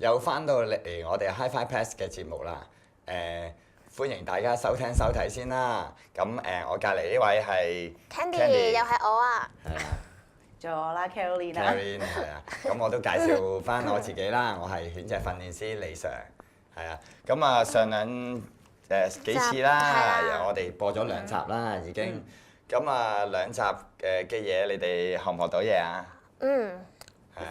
又翻到嚟我哋 HiFi Pass 嘅節目啦。歡迎大家收聽收睇先啦。咁我隔離呢位係 Candy 又係我啊。係啊仲有我啦 Caroline 啊。 Caroline 係啊。咁我都介紹翻我自己啦。我係犬隻訓練師李 Sir。係啊。咁啊上兩幾次啦，由我哋播咗2集啦已經。咁啊2集嘅嘢，你哋學唔學到嘢啊？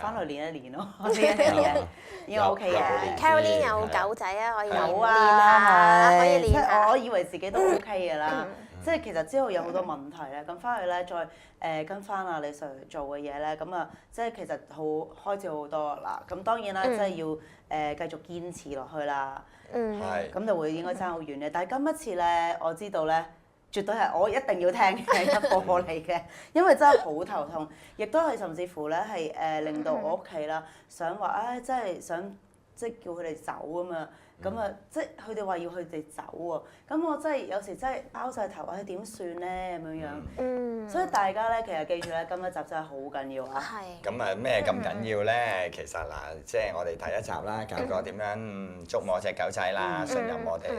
翻去練一練咯，練一練應該 OK 嘅。 Caroline 有狗仔啊，可以有練啊，下，可以係，即練下。係我以為自己都 OK 嘅啦。即係其實之後有好多問題咧，咁翻去咧再跟翻阿李 Sir 做嘅嘢咧，咁啊即係其實開始好多啦。咁當然啦，即係要繼續堅持落去啦。係。咁就會應該爭好遠嘅。但係今一次咧，我知道咧，絕對係我一定要聽嘅一課嚟嘅，因為真係好頭痛，亦都係甚至乎咧係令到我屋企啦，想話唉，真係想即係叫佢哋走啊嘛。咁啊，即係佢哋話要佢哋走喎，咁我真係有時真係拗晒頭，唉點算咧咁樣樣。所以大家咧其實記住咧，今一集真係好緊要啊。係。咁啊咩咁緊要咧？其實嗱，即係我哋第一集啦，教過點樣捉摸隻狗仔啦，信任我哋。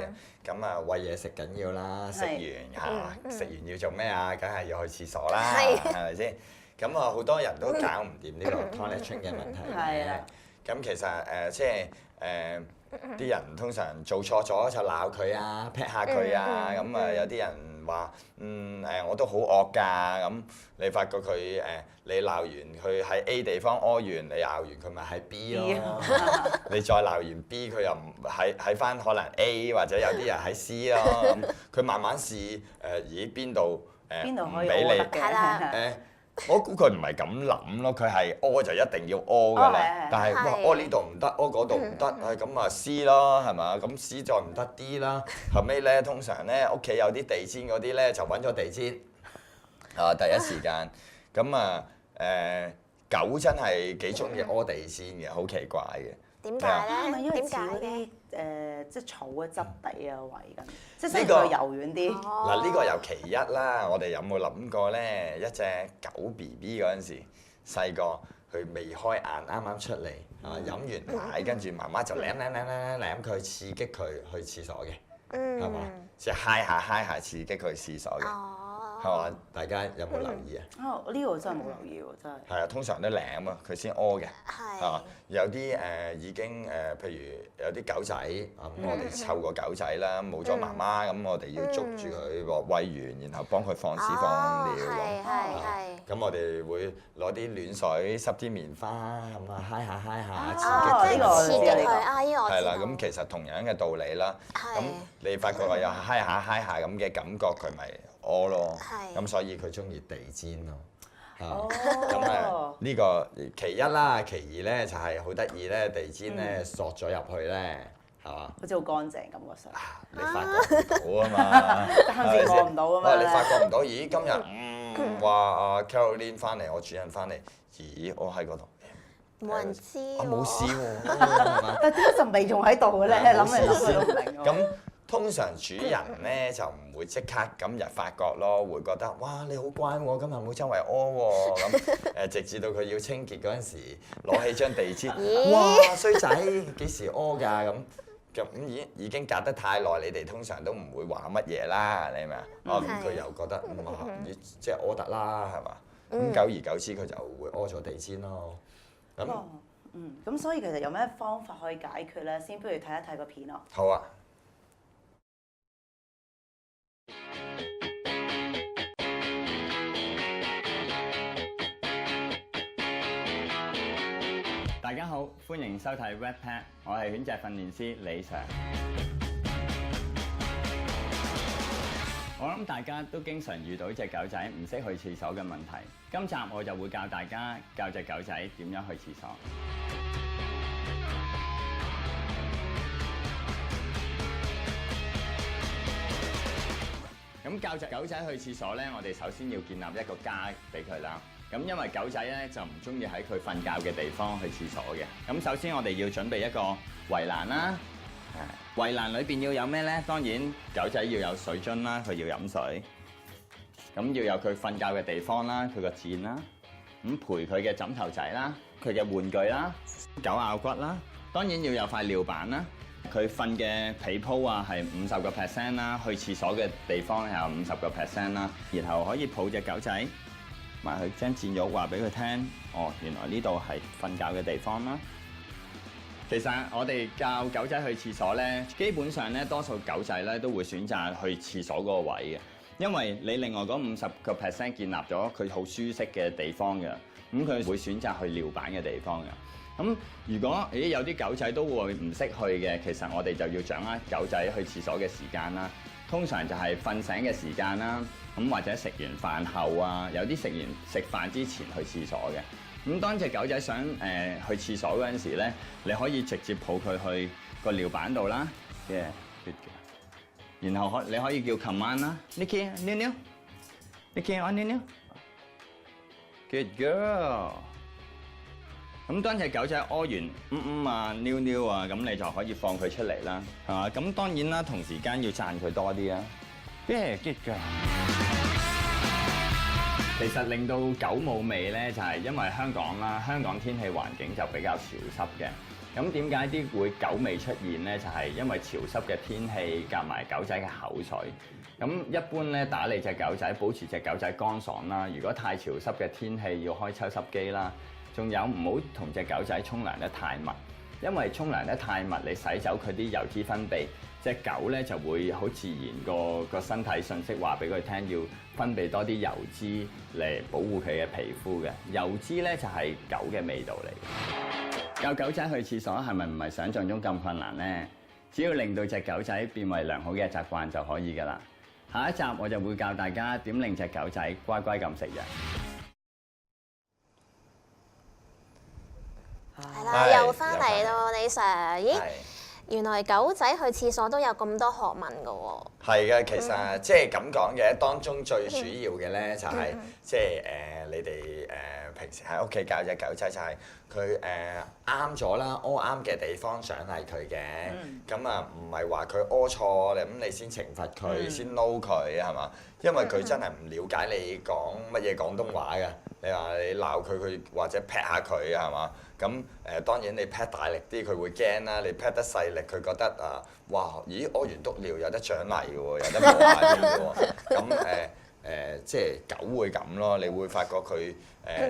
咁啊餵嘢食緊要啦，食完食完要做咩啊？梗係要去廁所啦，係咪先？咁啊好多人都搞唔掂呢個 toilet train 嘅問題嘅。咁其實即係啲人通常做錯咗就鬧佢啊，劈下佢啊，咁啊有啲人話我都好惡㗎，咁你發覺佢你鬧完佢喺 A 地方屙完，你鬧完佢咪喺 B 咯，你再鬧完 B 佢又唔喺翻可能 A 或者有啲人喺 C 咯，咁佢慢慢試咦邊度可以俾你係啦。我估佢唔係咁諗咯，佢係屙就一定要屙㗎啦。但係哇屙呢度唔得，屙嗰度唔得，係咁啊 C 咯，係嘛？咁 C 再唔得 D 啦。後尾咧通常咧屋企有啲地氈嗰啲咧就揾咗地氈第一時間。咁啊狗真係幾中意屙地氈嘅，好奇怪嘅。點解係咪咧？點解因為似嗰嘅？啲即係草嘅質地啊圍緊，即係呢個呢個柔軟啲。嗱呢個又其一啦，我哋有冇諗過咧？一隻狗 BB 嗰陣時，細個佢未開眼，啱啱出嚟飲完奶，跟住媽媽就舐佢，刺激佢去廁所嘅，係嘛？即係揩下刺激佢去廁所嘅，係嘛？大家有冇留意啊？呢個真係冇留意喎，真係。係啊，通常都舐啊，佢先屙嘅，係嘛？有啲已經譬如有啲狗仔咁，我哋湊個狗仔啦，冇咗媽媽咁，我哋要捉住佢餵完，然後幫佢放屎放尿咁。咁我哋會攞啲暖水濕啲棉花咁啊，揩下刺激佢。刺激佢啊！呢個我知道。係啦，咁其實同樣嘅道理啦。咁你發覺有揩下咁嘅感覺，佢咪屙咯。咁所以佢中意地氈咯。咁呢個其一啦，其二咧就係好得意咧，地氈咧索咗入去咧，係嘛？好似好乾淨感覺上。你發覺唔到啊嘛，暫時望唔到啊嘛。你發覺唔到，咦？今日話阿 Caroline 翻嚟，我主人翻嚟，咦？我喺嗰度。冇人知喎。我冇事喎，係嘛？但係點解陣味仲喺度嘅咧？諗嚟諗去都唔明喎。咁通常主人咧就唔會即刻咁日發覺咯，會覺得哇你好乖喎，今日冇周圍屙喎咁直至到佢要清潔嗰陣時，攞起張地氈，哇衰仔幾時屙㗎咁已經隔得太耐，你哋通常都唔會話乜嘢啦，你明嘛？咁佢又覺得即係屙得啦，係嘛？咁久而久之佢就會屙咗地氈咯。咁所以其實有咩方法可以解決咧？先不如睇一睇個片咯。好啊。大家好，歡迎收睇 Red Pet， 我係犬隻訓練師李 Sir。我諗大家都經常遇到隻狗仔唔識去廁所嘅問題，今集我就會教大家教隻狗仔點樣去廁所。咁教隻狗仔去廁所咧，我哋首先要建立一個家俾佢啦。咁因為狗仔咧就唔中意喺佢瞓覺嘅地方去廁所嘅。咁首先我哋要準備一個圍欄啦。圍欄裏邊要有咩咧？當然狗仔要有水樽啦，佢要飲水。咁要有佢瞓覺嘅地方啦，佢個墊啦。咁陪佢嘅枕頭仔啦，佢嘅玩具啦，狗咬骨啦，當然要有塊尿板啦。佢瞓嘅被鋪啊係50%啦，去廁所嘅地方係有50%啦。然後可以抱隻狗仔埋去將墊褥話俾佢聽，哦，原來呢度係瞓覺嘅地方啦。其實我哋教狗仔去廁所咧，基本上咧多數狗仔咧都會選擇去廁所嗰個位嘅，因為你另外嗰50%建立咗佢好舒適嘅地方嘅，咁佢會選擇去尿板嘅地方嘅。咁如果有啲狗仔都會唔識去嘅，其實我哋就要掌握狗仔去廁所嘅時間啦。通常就係瞓醒嘅時間啦，咁或者食完飯後啊，有啲食飯之前去廁所嘅。咁當隻狗仔想去廁所嗰陣時咧，你可以直接抱佢去個尿板度啦，good 嘅。然後你可以叫 command 啦 ，Nicky 尿尿 ，Nicky 我尿尿 ，good girl。咁當隻狗仔屙完啊尿尿啊，咁你就可以放佢出嚟啦，係嘛？咁當然啦，同時間要讚佢多啲啊，good girl。其實令到狗冇味咧，就係因為香港啦，香港天氣環境就比較潮濕嘅。咁點解啲會狗味出現咧？就係因為潮濕嘅天氣夾埋狗仔嘅口水。咁一般咧打理隻狗仔，保持隻狗仔乾爽啦。如果太潮濕嘅天氣，要開抽濕機啦。仲有唔好同隻狗仔沖涼得太密，因為沖涼得太密，你洗走佢啲油脂分泌，隻狗咧就會好自然個身體信息話俾佢聽，要分泌多啲油脂嚟保護佢嘅皮膚嘅。油脂咧就係狗嘅味道嚟。教狗仔去廁所係咪唔係想像中咁困難呢？只要令到隻狗仔變為良好嘅習慣就可以㗎啦。下一集我就會教大家點令隻狗仔乖乖咁食藥。係啦，又翻嚟咯，李 Sir。咦，原來狗仔去廁所都有咁多學問㗎喎。係嘅，其實即係咁講嘅，當中最主要嘅咧就係即係你哋平時喺屋企教隻狗仔就係佢啱咗啦，屙啱嘅地方獎勵佢嘅。咁啊唔係話佢屙錯，咁你先懲罰佢，先撈佢係嘛？因為佢真係唔了解你講乜嘢廣東話㗎。你話你鬧佢，佢或者劈下佢係嘛？咁當然你劈大力啲，佢會驚啦。你劈得細力，佢覺得哇，咦屙完篤尿有得獎勵嘅喎，有得摸下添嘅喎。咁即係狗會咁咯。你會發覺佢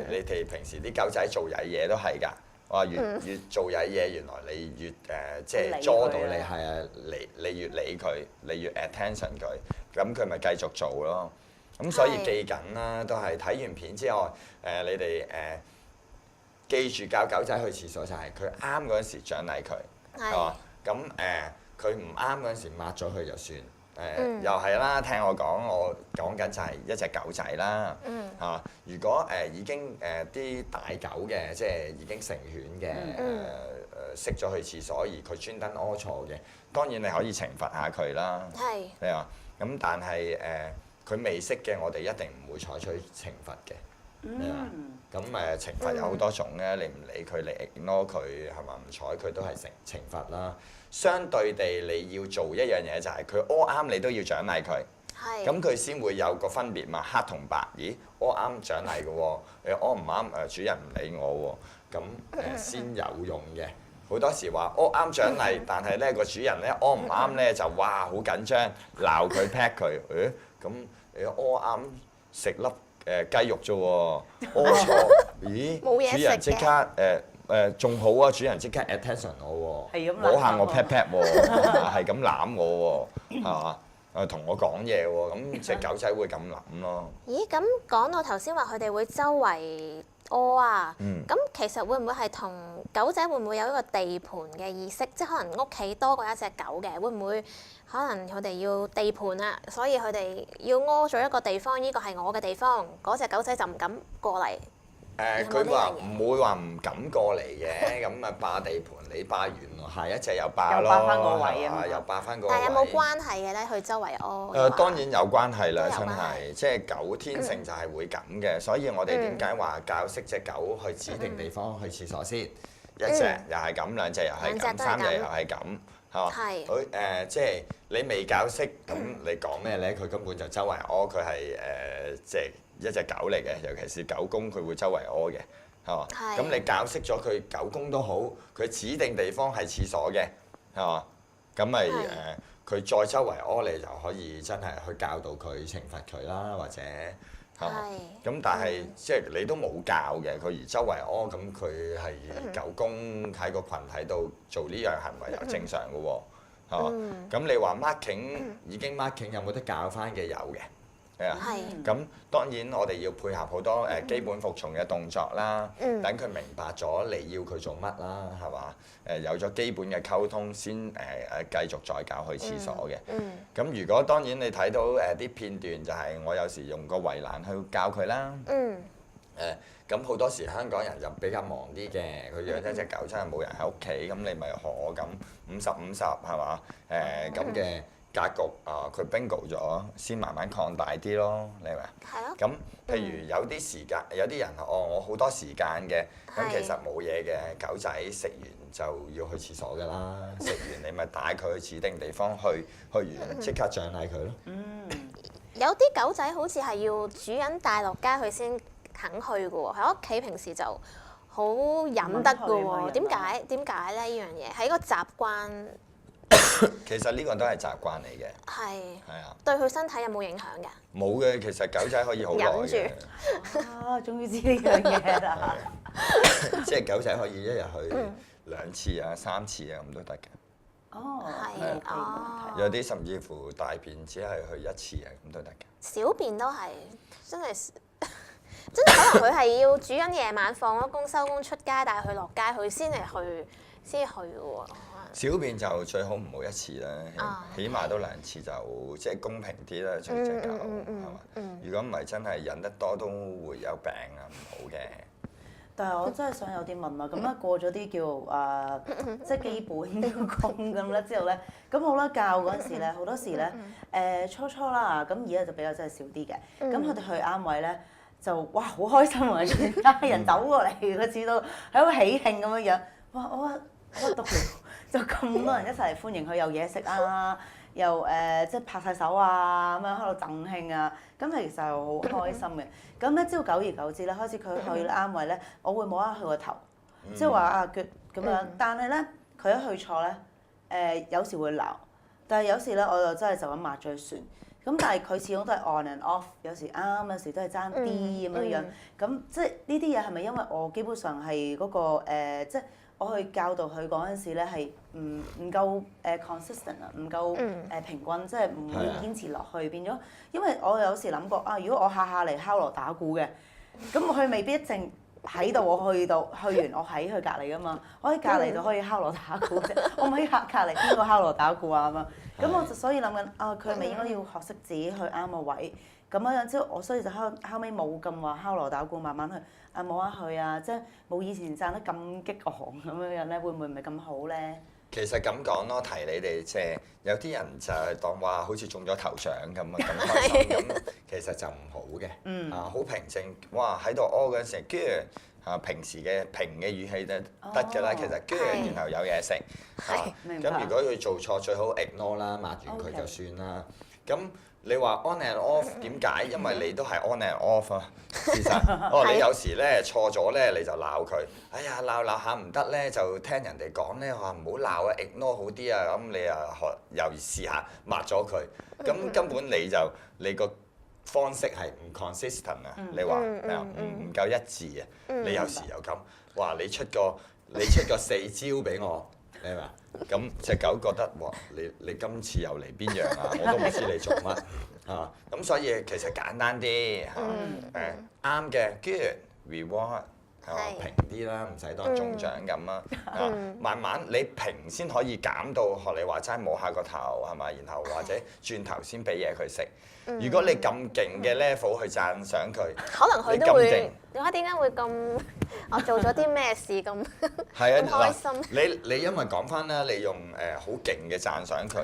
你哋平時啲狗仔做曳嘢都係㗎。哇，越做曳嘢，原來你越即係捉到你係啊，你越理佢，你越 attention 佢，咁佢咪繼續做咯。咁所以記緊啦，都係睇完片之後，你哋記住教狗仔去廁所就係佢啱嗰陣時獎勵佢，係嘛？咁佢唔啱嗰陣時抹咗佢就算。又係啦，聽我講，我講緊就係一隻狗仔啦，嚇。如果已經啲大狗嘅，即係已經成犬嘅，識咗去廁所而佢專登屙錯嘅，當然你可以懲罰下佢啦。係。你話咁，但係佢未識嘅，我哋一定唔會採取懲罰嘅。咁懲罰有好多種咧，你唔理佢，你 ignore 佢係嘛？唔睬佢都係懲罰啦。相對地，你要做一樣嘢就係佢屙啱，你都要獎勵佢。係。咁佢先會有個分別嘛，黑同白。咦，屙啱獎勵嘅喎，你屙唔啱主人唔理我喎，咁先有用嘅。好多時話屙啱獎勵，但係咧個主人咧屙唔啱咧就哇好緊張，鬧佢 pat 佢。咁你屙啱食粒雞肉啫喎，屙錯，咦？主人即刻仲好啊！主人即刻 attention 我喎，摸下我 pat pat 喎，係咁攬我喎，係嘛？同我講嘢喎，咁隻狗仔會咁諗咯。咦？咁講到頭先話佢哋會周圍屙啊，咁其實會唔會係同狗仔會唔會有一個地盤嘅意識？即係可能屋企多過一隻狗嘅，會唔會可能佢哋要地盤啊？所以佢哋要屙咗一個地方，呢個係我嘅地方，嗰隻狗仔就唔敢過嚟。佢話唔會話唔敢過嚟嘅，咁啊霸地盤，你霸完下一隻又霸咯，又霸翻個位啊嘛，又霸翻個位。但係有冇關係嘅咧？佢周圍屙。當然有關係啦，真係，即係狗天性就係會咁嘅，所以我哋點解話教識隻狗去指定地方去廁所先？一隻又係咁，兩隻又係咁，三隻又係咁，係嘛？佢即係你未教識，咁你講咩咧？佢根本就周圍屙，佢係即係一隻狗嚟嘅，尤其是狗公，佢會周圍屙嘅，係嘛？係咁你教識咗佢狗公都好，佢指定地方係廁所嘅，係嘛？咁咪佢再周圍屙，你就可以真係去教導佢、懲罰佢啦，或者係嘛？咁但係即係你都冇教嘅，佢而周圍屙，咁佢係狗公喺個群體度做呢樣行為又正常嘅喎，係嘛？咁你話 marking 已經 marking 有冇得教翻嘅？有嘅。係啊，咁當然我哋要配合好多基本服從嘅動作啦，等佢明白咗你要佢做乜啦，係嘛？有咗基本嘅溝通先繼續再教去廁所嘅。咁如果當然你睇到啲片段就係我有時用個圍欄去教佢啦。咁好多時香港人就比較忙啲嘅，佢養一隻狗真係冇人喺屋企，咁你咪學我咁50-50係嘛？咁嘅格局佢 bingo 咗，先慢慢擴大啲咯，你明唔明？係咯。咁譬如有啲時間，有啲人我好多時間嘅，咁其實冇嘢嘅，狗仔食完就要去廁所㗎啦，食完你咪帶佢去指定地方去完即刻獎勵佢咯。有啲狗仔好似係要主人帶落街佢先肯去嘅喎，喺屋企平時就好忍得嘅喎。點解咧？呢樣嘢係一個習慣。其實呢個都係習慣嚟嘅。係啊。對佢身體有冇影響㗎？冇嘅，其實狗仔可以好耐嘅。終於知呢樣嘢啦。即係狗仔可以一日去2次啊、3次啊咁都得嘅。有啲甚至乎大便只係去1次啊咁都得嘅。小便都係真係可能佢係要主人夜晚放咗工收工出街帶佢落街，佢先去嘅喎。小便就最好唔好1次啦，起碼都2次就即係公平啲啦，對隻狗係嘛？如果唔係真係忍得多都會有病啊，唔好嘅。但係我真係想有啲問啊，咁咧過咗啲叫即係基本嘅功咁咧之後咧，咁好啦教嗰陣時咧，好多時咧初初啦，咁而家就比較真係少啲嘅。咁佢哋去啱位咧，就哇好開心啊！全家人走過嚟，個似到喺度喜慶咁樣樣。哇！我讀嚟就咁多人一齊嚟歡迎佢，有嘢食啊，又即係拍晒手啊，咁樣喺度贈慶啊，咁其實係好開心嘅。咁咧，只要久而久之咧，開始佢去啱位咧，我會摸下佢個頭，即係話啊腳咁樣。但係咧，佢一去錯咧，有時會鬧，但係有時咧我就真係就咁抹咗佢算。咁但係佢始終都係 on and off，有時啱，有時都係爭啲咁樣樣。咁即係呢啲嘢係咪因為我基本上係嗰個即係我去教導佢嗰陣時咧係唔夠consistent 啊，唔夠平均，即係唔會堅持落去，變咗。因為我有時諗過啊，如果我下下嚟敲鑼打鼓嘅，咁佢未必一定喺度，我去完我喺佢隔離㗎嘛，我喺隔離就可以敲鑼打鼓啫，我唔喺隔離邊個敲鑼打鼓啊咁樣。咁我就所以諗緊啊，佢係咪應該要學識自己去啱個位咁樣之後，我所以就後尾冇咁話敲鑼打鼓，慢慢去摸下佢啊，即係冇以前讚得咁激昂咁樣咧，會唔會唔係咁好咧？其實咁講咯，提你哋即係有啲人就係當話好似中咗頭獎咁啊，咁開心咁，其實就唔好嘅。好平靜，哇喺度屙嗰陣時，跟住平時嘅平嘅語氣就得㗎啦。其實跟住然後有嘢食咁如果佢做錯，最好 ignore 啦，抹完佢就算啦。咁你話 on and off 點解？因為你都係 on and off 啊。其實你有時咧錯咗咧，你就鬧佢。哎呀鬧下唔得咧，就聽人哋講咧話唔好鬧啊 ，ignore 好啲啊。咁你又試下抹咗佢。咁根本你個方式係唔 consistent 啊。你話唔夠一致啊。你有時又咁，哇！你出個4招俾我。你明嘛？咁隻狗覺得哇，你今次又嚟邊樣啊？我都唔知你做乜啊！咁所以其實簡單啲啱嘅 good reward 係嘛，平啲啦，唔使當中獎咁啦。慢慢你平先可以減到學你話齋摸下個頭係嘛，然後或者轉頭先俾嘢佢食。如果你咁勁嘅 level 去讚賞佢，可能佢都會點解會咁？我做咗啲咩事咁開心？你因為講翻啦，你用好勁嘅讚賞佢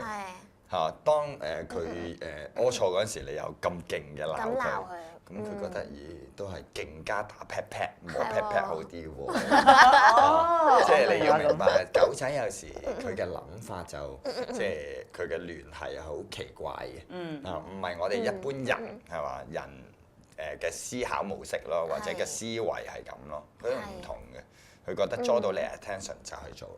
嚇，當佢屙錯嗰陣時，你又咁勁嘅鬧佢，咁佢覺得咦都係勁加打 pat pat 摸 pat pat 好啲喎。即係你要明白，狗仔有時佢嘅諗法就即係佢嘅聯繫係好奇怪嘅。唔係我哋一般人係嘛，人嘅思考模式咯，或者嘅思維係咁咯，佢都唔同嘅。佢覺得抓到你 attention 就去做。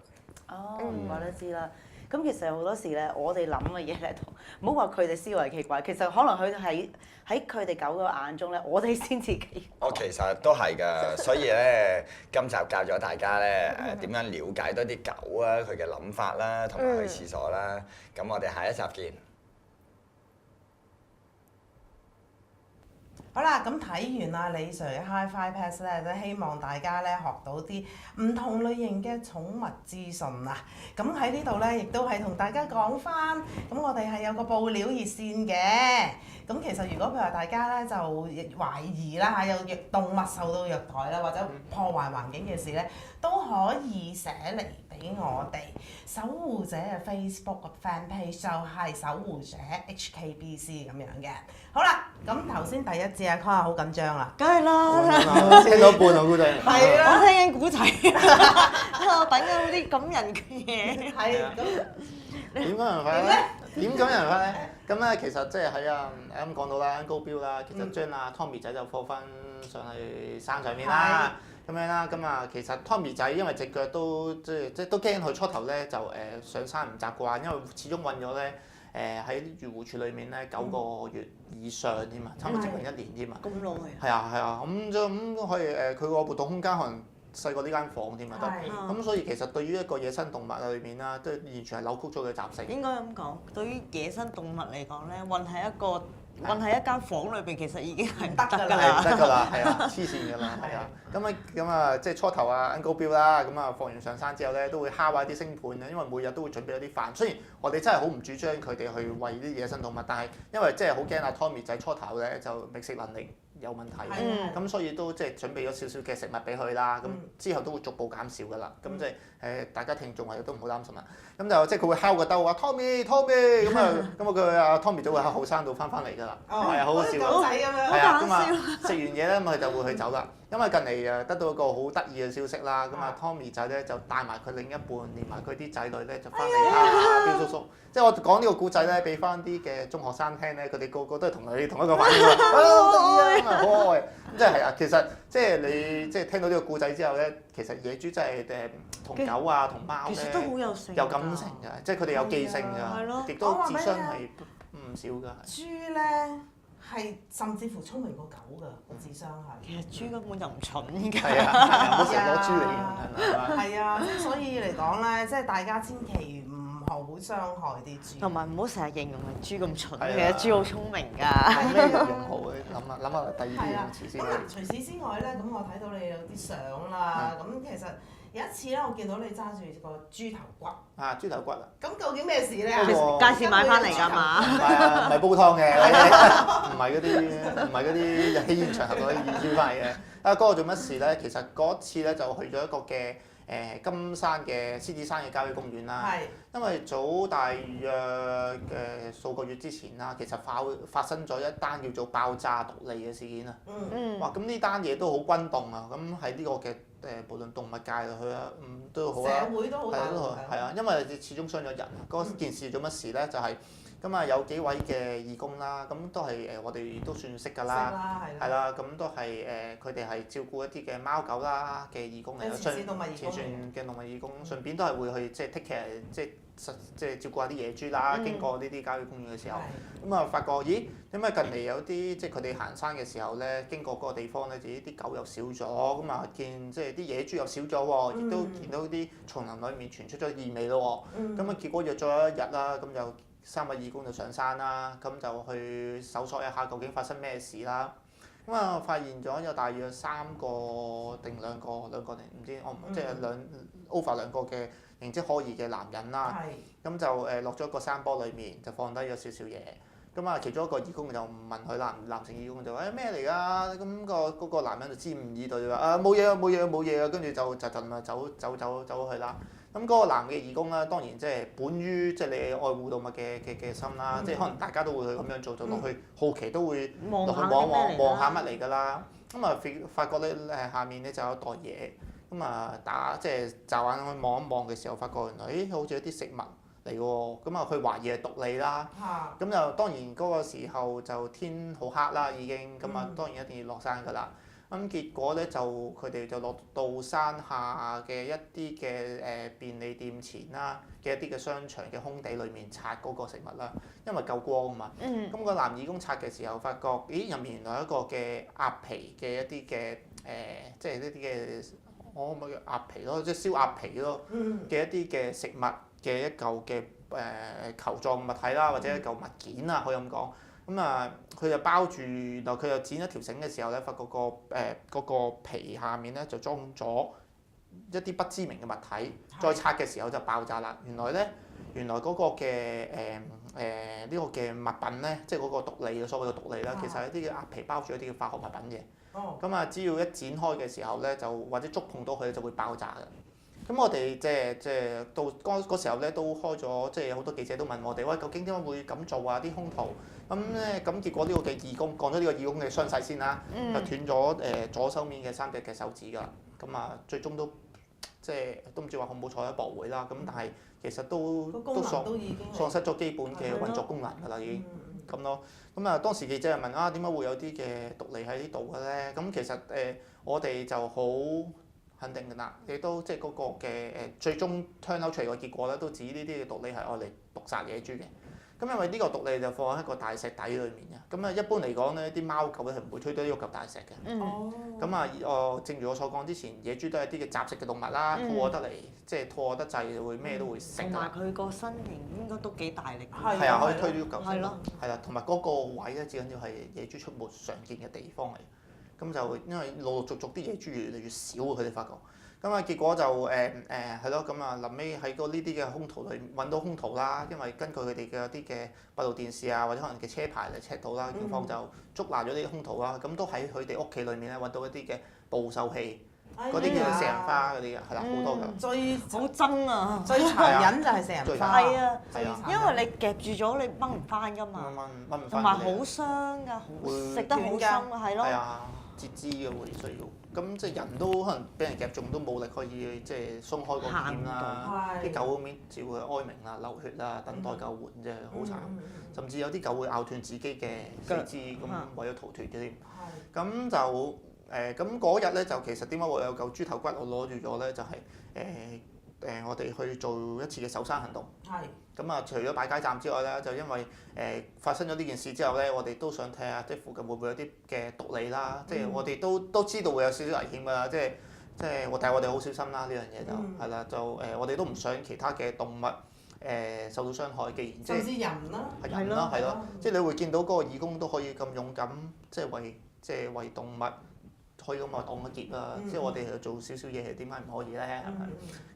哦，我都知啦。咁其實好多時咧，我哋諗嘅嘢咧，唔好話佢哋思維奇怪，其實可能佢喺佢哋狗嘅眼中咧，我哋先至奇怪。其實都係㗎，所以咧，今集教咗大家咧點樣了解多啲狗啊，佢嘅諗法啦，同埋去廁所啦。咁我哋下一集見。好啦，咁睇完阿李 Sir 嘅 Hi-Fi Pets 咧，都希望大家咧學到啲唔同類型嘅寵物資訊啊！咁喺呢度咧，亦都係同大家講翻，咁我哋係有個報料熱線嘅。咁其實如果譬如話大家咧就懷疑啦嚇，有動物受到虐待啦，或者破壞環境嘅事咧，都可以寫嚟俾我哋守護者嘅 Facebook 個 fan page 就係守護者 HKBC 咁樣嘅。好啦，咁頭先第一節阿 Con 好緊張啦，梗係啦，聽到半啊故仔。係啦，我聽緊古仔，我等緊啲感人嘅嘢。係咁點感人法咧？點感人法咧？咁咧其實即係喺啱講到啦，高標啦，其實將阿 Tommy 仔就放翻上去山上面啦，咁樣啦。咁啊，其實 Tommy 仔因為隻腳都即都驚佢初頭咧就上山唔習慣，因為始終韞咗咧喺漁護署裏面咧9個月以上添啊，差唔多接近1年添啊。咁耐啊！係啊係啊，咁可以佢個活動空間可能細過呢間房添啊得，咁所以其實對於一個野生動物裏面啦，都完全係扭曲咗佢嘅習性。應該咁講，對於野生動物嚟講咧，韞喺一間房裏邊，其實已經係唔得㗎啦。唔得㗎啦，係啊，黐線㗎啦，係啊。咁啊，即係初頭啊 Uncle Bill 啦，咁啊放完上山之後咧，都會敲下啲星盤咧，因為每日都會準備一啲飯。雖然我哋真係好唔主張佢哋去餵啲野生動物，但係因為即係好驚阿 Tommy 仔初頭咧就覓食能力有問題，咁所以都即係準備咗少少嘅食物俾佢啦。咁之後都會逐步減少㗎啦。咁即係大家聽眾係都唔好擔心啦。咁就即係佢會敲個兜話 Tommy 咁啊，佢阿 Tommy 就會喺後山度翻嚟㗎啦。係啊，好好笑啊！狗仔咁樣，係啊，咁啊食完嘢咧，咁佢就會去走啦。因為近嚟得到一個好得意嘅消息啦，咁啊 Tommy 仔咧就帶埋佢另一半，連埋佢啲仔女咧就翻嚟啊，標叔叔。即係我講呢個故仔咧，俾翻啲嘅中學生聽咧，佢哋個個都係同佢同一個反應啊，好得意啊，好可愛。咁即係啊，其實即係你即係聽到呢個故仔之後咧，其實野豬真係同狗啊同貓咧，其實都好有性，有感情㗎，即係佢哋有記性㗎，亦都智商係唔少㗎。豬咧係甚至乎聰明過狗㗎，個智商係。其實豬根本就唔蠢㗎。係啊，唔好成日攞豬嚟用係嘛？係啊，即係所以嚟講咧，即係大家千祈唔好傷害啲豬。同埋唔好成日形容係豬咁蠢，係啊其實豬好聰明㗎。咩用號咧？諗下第二啲用詞先。咁嗱，除此之外咧，咁我睇到你有啲相啦，咁其實有一次咧，我見到你揸住個豬頭骨。啊，豬頭骨啊！咁究竟咩事咧？街市買翻嚟㗎嘛？唔係啊，唔係煲湯嘅，唔係嗰啲喜宴場合嗰啲豬翻嚟嘅。啊，嗰個做乜事咧？其實嗰次咧就去咗一個嘅金山嘅獅子山嘅郊野公園啦。係。因為早大約嘅數個月之前啦，其實發生咗一單叫做爆炸毒利嘅事件啊。哇！咁呢單嘢都好轟動啊！咁喺呢個嘅無論動物界去啊，都好啦。社會都好大影響。係啊，因為始終傷咗人。嗰件事做乜事咧？就係咁啊，有幾位嘅義工啦，咁都係我哋都算識㗎啦。係啦，咁都係佢哋係照顧一啲嘅貓狗啦嘅義工嚟。前線動物義工。前線嘅動物義工，順便都係會去即係 take care 即係照顧下啲野豬啦。經過呢啲郊野公園嘅時候，咁啊發覺咦，點解近嚟有啲即係佢哋行山嘅時候咧，經過嗰個地方咧，自己啲狗又少咗，咁啊見即係啲野豬又少咗喎，亦都見到啲叢林裡面傳出咗異味咯喎。咁啊結果約咗一日啦，咁就3位義工就上山啦，咁就去搜索一下究竟發生咩事啦。咁啊發現咗有大約3個定兩個定唔知我唔即係over 2個嘅形跡可疑嘅男人啦。咁就落咗個山坡裡面，就放低咗少少嘢。咁啊其中一個義工就問佢男性義工就話咩嚟㗎？咁嗰個男人就支吾以對話冇嘢啊冇嘢啊冇嘢啊，跟住就走去啦。咁嗰個男嘅義工啦，當然即係本於即係你愛護動物嘅心啦，即係可能大家都會去咁樣做，就落去好奇都會落去望下乜嚟㗎啦。咁啊發覺咧下面咧就有一袋嘢，咁啊即係驟眼去望一望嘅時候，發覺原來好似一啲食物嚟喎，咁啊佢懷疑係毒餌啦。咁就當然嗰個時候就天好黑啦已經，咁啊當然一定要落山㗎啦。咁結果咧就佢哋就落到山下嘅一啲嘅便利店前啦嘅一啲嘅商場嘅空地裏面拆嗰個食物啦，因為夠光啊嘛。咁個男義工拆嘅時候，發覺咦入面原來有一個嘅鴨皮嘅一啲嘅即係呢啲嘅我可唔可以叫鴨皮咯，即係燒鴨皮咯嘅一啲嘅食物嘅一嚿嘅球狀物體啦，或者一嚿物件啊，可以咁講。咁啊，佢就包住，然後佢又剪一條繩嘅時候咧，發覺嗰個皮下面咧就裝咗一啲不知名嘅物體，再拆嘅時候就爆炸啦。原來嗰個嘅呢個嘅物品咧，即係嗰個毒餌所謂嘅毒餌啦，其實係一啲嘅鴨皮包住一啲嘅化學物品嘅。咁啊，只要一剪開嘅時候咧，就或者觸碰到佢就會爆炸嘅。咁我哋即係到嗰時候咧，都開咗即係好多記者都問我哋，喂，究竟點解會咁做啊？啲兇徒咁結果呢個嘅義工講咗呢個義工嘅傷勢先啦，就斷咗左手面嘅3隻嘅手指㗎。咁啊，最終都即係都唔知話好唔好彩喺駁回啦。咁但係其實都喪失咗基本嘅運作功能㗎啦，已經咁咯。咁啊，當時記者就問啊，點解會有啲嘅毒餌喺呢度嘅咧？咁其實我哋就好肯定㗎啦，亦都即係嗰個嘅最終 turn out 出嚟嘅結果咧，都指呢啲嘅毒餌係愛嚟毒殺野豬嘅。咁因為呢個毒餌就放喺一個大石底裏面嘅，咁啊一般嚟講咧，啲貓狗咧係唔會推到呢個嚿大石嘅。咁啊正如我所講之前，野豬都係一啲嘅雜食嘅動物啦，肚餓得嚟，即係肚餓得滯就會咩都會食㗎。同埋佢個身形應該都幾大力。係啊，可以推到呢嚿石。係咯。係啦，同埋嗰個位咧，最緊要係野豬出沒常見嘅地方嚟。咁就因為陸陸續續啲野豬越嚟越少，佢哋發覺。咁啊，結果就係咯，咁啊臨尾喺呢啲嘅兇徒裏揾到兇徒啦，因為根據佢哋嘅一啲嘅閉路電視啊，或者可能嘅車牌嚟 check 到啦，警方就捉拿咗呢啲兇徒啦。咁都喺佢哋屋企裏面咧揾到一啲嘅捕獸器，嗰啲叫食人花嗰啲嘅，係啦，好多㗎。最好憎啊！最殘忍就係食人花。係啊，係啊，因為你夾住咗，你掹唔翻㗎嘛。掹唔翻。同埋好傷㗎，食得好深啊，係咯。係啊，截肢嘅會需要。咁即係人都可能俾人夾中都冇力可以即係鬆開個劍啦，啲狗咁樣照佢哀鳴啦、流血啦、等待救援啫，好慘。甚至有啲狗會咬斷自己嘅四肢，咁為咗逃脫嘅添。咁就咁嗰日咧就其實點解會有嚿豬頭骨我攞住咗咧？就係我哋去做一次嘅搜山行動。咁啊，除咗擺街站之外咧，就因為發生咗呢件事之後咧，我哋都想睇下即係附近會唔會有啲嘅毒餌啦。即係我哋都知道會有少少危險㗎啦。即係但係我哋好小心啦，呢樣嘢就係啦，就我哋都唔想其他嘅動物受到傷害。既然甚至人啦，係人啦，係咯，即係你會見到嗰個義工都可以咁勇敢，即係為動物。可以咁話擋一劫啦，即係我哋做少少嘢，點解唔可以咧？係咪？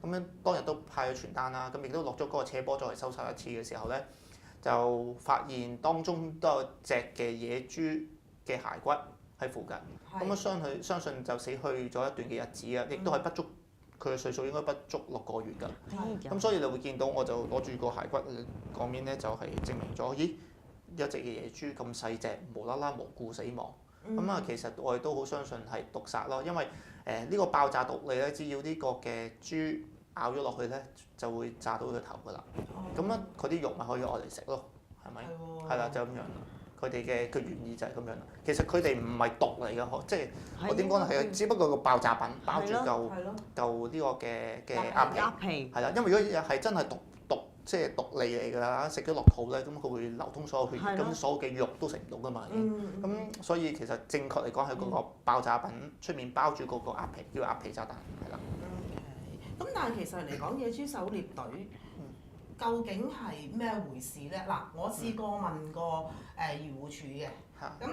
咁樣當日都派咗傳單啦，咁亦都落咗嗰個斜坡再嚟收拾一次嘅時候咧，就發現當中都有隻嘅野豬嘅骸骨喺附近，咁啊相信就死去咗一段嘅日子啊，亦都係不足佢嘅歲數應該不足6個月㗎。咁所以你會見到我就攞住個骸骨嗰面咧，就係證明咗，咦，有隻嘅野豬咁細隻，無啦啦無故死亡。咁啊，其實我哋都好相信係毒殺咯，因為呢個爆炸毒餌咧，只要呢個嘅豬咬咗落去咧，就會炸到佢頭㗎啦。咁啊，佢啲肉咪可以愛嚟食咯，係咪？係啦，就咁樣。佢哋嘅原意就係咁樣啦。其實佢哋唔係毒嚟㗎，即係我點講咧？係只不過個爆炸品包住嚿呢個嘅鴨皮。係啦，因為如果係真係即係毒餌嚟㗎啦，食咗落肚咧，咁佢會流通所有血液，咁所有嘅肉都食唔到㗎嘛。咁所以其實正確嚟講係嗰個爆炸品出面包住嗰個鴨皮，叫鴨皮炸彈，係啦。咁但係其實嚟講，野豬狩獵隊究竟係咩回事咧？嗱，我試過問過漁護署嘅，咁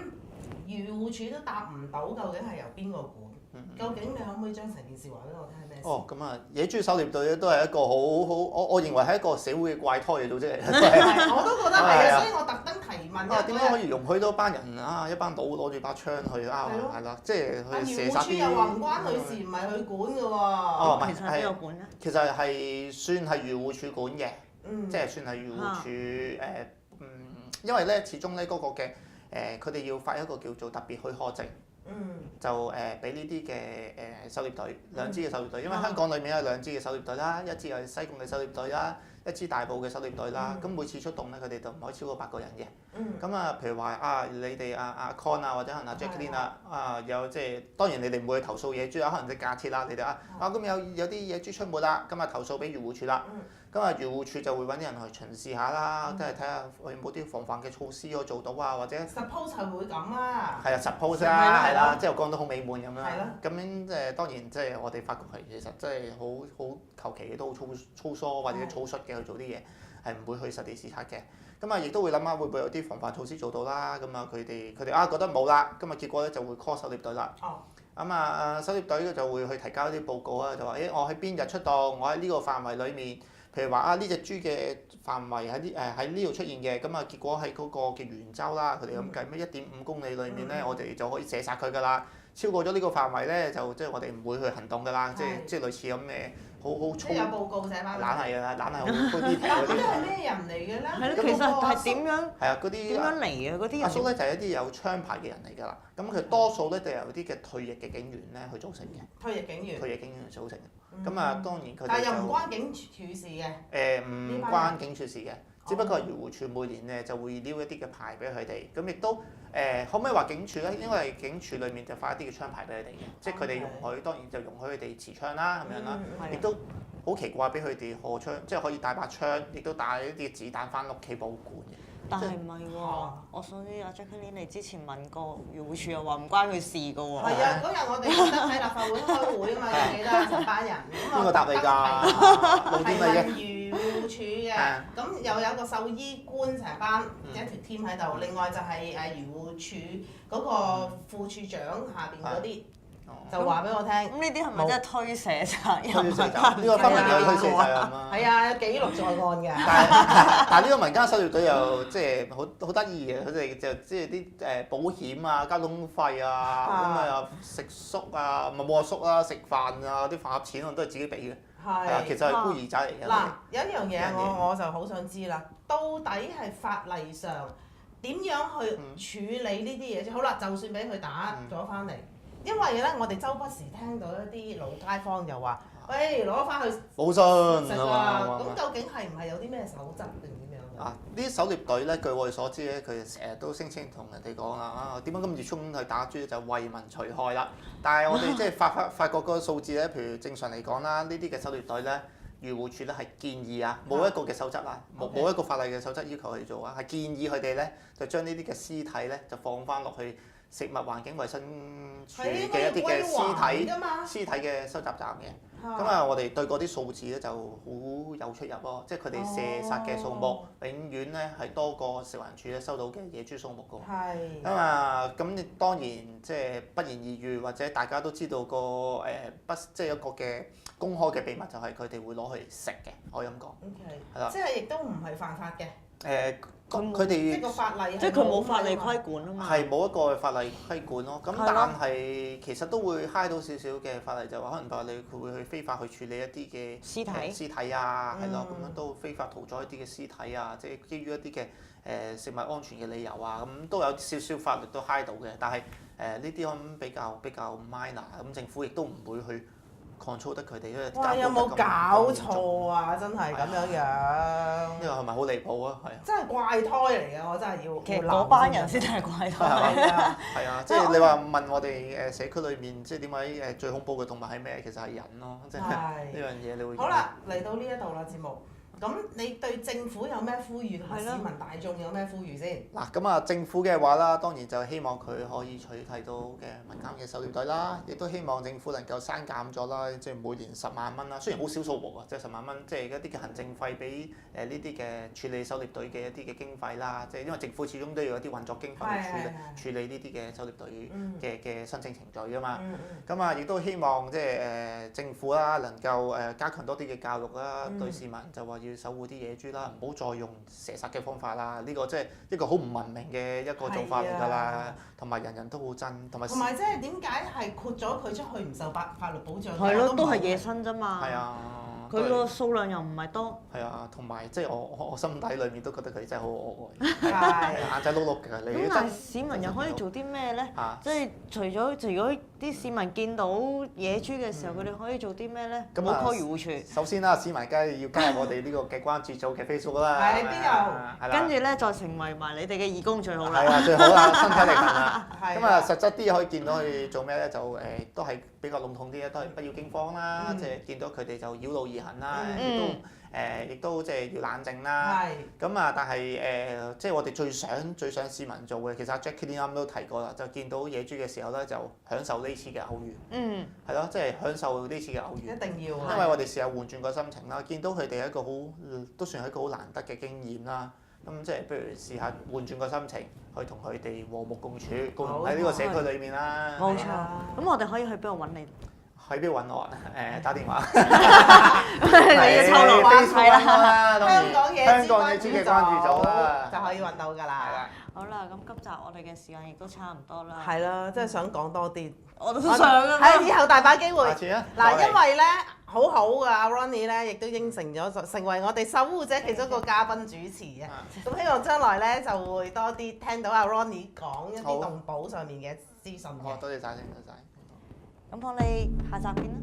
漁護署都答唔到究竟係由邊個管。究竟你可唔可以將成件事話俾我聽係咩事？咁啊，野豬狩獵隊咧都係一個好，我認為係一個社會嘅怪胎嘅組織嚟嘅。我都覺得係啊，所以我特登提問。點解可以容許多班人啊？一班佬攞住把槍去係啦，即係去射殺啲。漁護署又話唔關佢事，唔係佢管㗎喎。其實係邊個管咧？其實係算係漁護署管嘅，即係算係漁護署因為咧始終咧嗰個嘅佢哋要發一個叫做特別許可證。就俾呢啲嘅狩獵隊，2支嘅狩獵隊，因為香港裏面有2支嘅狩獵隊啦，1支係西貢嘅狩獵隊啦，一支大埔嘅狩獵隊啦。咁每次出動咧，佢哋就唔可以超過8個人嘅。嗯。咁啊，譬如話你哋阿 Con 或者可能阿 Jacqueline 有即係當然你哋唔會去投訴野豬可能即係假設啦，你哋咁有啲野豬出沒啦，咁啊投訴俾漁護署啦。咁啊漁護署就會揾啲人去巡視下啦，跟住睇下有冇啲防範嘅措施可以做到啊，或者 suppose 係會咁啊。係啊 suppose 啦，係啦，即係講得好美滿咁樣。係咯。咁樣即係當然即係我哋發覺係其實真係好求其嘅都好粗疏或者草率嘅去做啲嘢，係唔會去實地視察嘅。咁啊亦都會諗下會唔會有啲防範措施做到啦。咁啊佢哋覺得冇啦，咁啊結果咧就會 call 狩獵隊啦。哦。咁啊狩獵隊就會去提交啲報告啊，就話我喺邊日出動，我喺呢個範圍裡面。譬如話呢隻豬嘅範圍喺呢度出現嘅，咁啊結果喺嗰個嘅圓洲啦，佢哋咁計咩1.5公里裡面咧，我哋就可以射殺佢㗎啦。超過咗呢個範圍咧，就即係我哋唔會去行動㗎啦。即係類似咁嘅好粗。即係有報告寫翻。懶係㗎啦，懶係好嗰啲。嗰啲係咩人嚟嘅咧？係咯，其實係點樣？係啊，嗰啲點樣嚟嘅嗰啲人？阿叔咧就係一啲有槍牌嘅人嚟㗎啦。咁佢多數咧就由啲嘅退役嘅警員咧去組成嘅。退役警員組成嘅。咁啊，當然佢哋但係又唔關警署事嘅。唔關警署事嘅，只不過係漁護署每年咧就會撩一啲嘅牌俾佢哋，咁亦都可唔可以話警署咧？因為警署裡面就發一啲嘅槍牌俾佢哋嘅，即係佢哋容許，當然就容許佢哋持槍啦咁樣啦，亦都好奇怪俾佢哋荷槍，即係可以帶把槍，亦都帶一啲子彈翻屋企保管嘅。但係唔係喎？我想知阿 Jacqueline 你之前問過漁護署又話唔關佢事㗎喎。係啊，嗰日我哋覺得喺立法會開會啊嘛，記唔記得成班人？邊個答你㗎？係問漁護署嘅，咁又有個獸醫官成班一條 team 喺度，另外就係漁護署嗰個副處長下邊嗰啲。就話俾我聽。咁呢啲係咪真係推卸責任？推卸責任，呢個分明有推卸責任啊！係啊，有記錄在案㗎。但係呢個民間狩獵隊又即係好得意嘅，佢哋就即係啲保險啊、交通費啊，咁啊食宿啊、冇話宿啊、食飯啊、啲飯盒錢我都係自己俾嘅。係啊，其實係孤兒仔嚟嘅。嗱，有一樣嘢我就好想知啦，到底係法例上點樣去處理呢啲嘢先？好啦，就算俾佢打咗翻嚟。因為咧，我哋周不時聽到一啲老街坊就話：喂，攞翻去冇信食啊！咁究竟係唔係有啲咩守則定點樣？呢啲狩獵隊咧，據我哋所知咧，佢哋成日都聲稱同人哋講點解咁熱衷去打豬就為民除害啦。但係我哋即係發覺個數字咧，譬如正常嚟講啦，呢啲嘅狩獵隊咧，漁護署咧係建議冇一個嘅守則啊，冇一個法例嘅守則要求佢哋做啊，係建議佢哋咧就將呢啲嘅屍體咧就放翻落去食物環境衞生署嘅一啲嘅屍體嘅收集站嘅。咁啊，我哋對嗰啲數字咧就好有出入咯，即係佢哋射殺嘅數目永遠咧係多過食環署咧收到嘅野豬數目㗎。咁啊，咁當然即係不言而喻，或者大家都知道個即係一個嘅公開嘅秘密就係佢哋會攞去食嘅，可以咁講。係啦，即係亦都唔係犯法嘅。佢哋即係個法例，即係佢冇法例規管啊嘛。係冇一個法例規管咯。咁但係其實都會揩到少少嘅法例，就話可能話佢會去非法去處理一啲嘅屍體啊，係咯，咁樣都非法屠宰一啲嘅屍體啊，即係基於一啲嘅食物安全嘅理由啊，咁都有少少法律都揩到嘅。但係呢啲可能比較 minor， 咁政府亦都唔會去control得佢哋，因為哇！有冇搞錯啊？真係咁樣樣。呢個係咪好離譜啊？係啊！真係怪胎嚟嘅，我真係要。其實嗰班人先係怪胎。係啊，即係你話問我哋社區裏面，即係點解最恐怖嘅動物係咩？其實係人咯，即係呢樣嘢你會。好啦，嚟到呢一度啦，節目。咁你對政府有咩呼籲同埋市民大眾有咩呼籲先？嗱，咁啊政府嘅話啦，當然就希望佢可以取締到嘅民間嘅狩獵隊啦，亦都希望政府能夠刪減咗啦，即係每年10萬蚊啦。雖然好少數目啊，即係10萬蚊，即係一啲嘅行政費俾呢啲嘅處理狩獵隊嘅一啲嘅經費啦。即係因為政府始終都要有啲運作經費去處理呢啲嘅狩獵隊嘅申請程序㗎嘛。咁啊，亦都希望即係政府啦能夠加強多啲嘅教育啦，對市民就話要守護啲野豬啦，唔好再用射殺嘅方法啦。呢個即係一個好唔文明嘅一個做法嚟㗎啦，同埋人人都好憎，同埋即係點解係豁咗佢出去唔受法律保障？係咯，都係野生啫嘛。係啊，佢個數量又唔係多。係啊，同埋即係我心底裏面都覺得佢真係好可愛，係眼仔碌碌嘅。你咁但係市民又可以做啲咩咧？即係除咗如果啲市民見到野豬嘅時候，佢哋可以做啲咩咧？咁冇 call 漁護署。首先啦，市民梗係要加入我哋呢個嘅關注組嘅 Facebook 啦。係邊有？係啦跟住咧，再成為埋你哋嘅義工最好啦。係啊，最好啦，身體力行啦。係咁啊，實質啲可以見到佢哋做咩咧？就都係比較籠統啲咧，都係不要驚慌啦。即係見到佢哋就繞路而行啦，亦都即係要冷靜啦。咁啊，但係即係我哋最想市民做嘅，其實阿 Jackie 啱都提過啦，就見到野豬嘅時候咧，就享受呢次嘅偶遇。係咯，即係享受呢次嘅偶遇。一定要因為我哋試下換轉個心情啦，見到佢哋係一個都算係一個好難得嘅經驗啦。咁即係不如試下換轉個心情，去同佢哋和睦共處，共同喺呢個社區裏面啦。冇錯。咁我哋可以去邊度揾你？喺邊度揾我啊？打電話。你要透露話係啦。香港野豬嘅關注組啦，就可以揾到㗎啦。好啦，咁今集我哋嘅時間亦都差唔多啦。係啦，真係想講多啲。我都想啊。係以後大把機會。下次啊。嗱，因為咧好好㗎，阿 Ronnie 咧亦都應承咗成為我哋守護者其中一個嘉賓主持嘅。咁希望將來咧就會多啲聽到阿 Ronnie 講一啲動保上面嘅資訊嘅。多謝晒先，多謝晒。咁我哋下集見啦。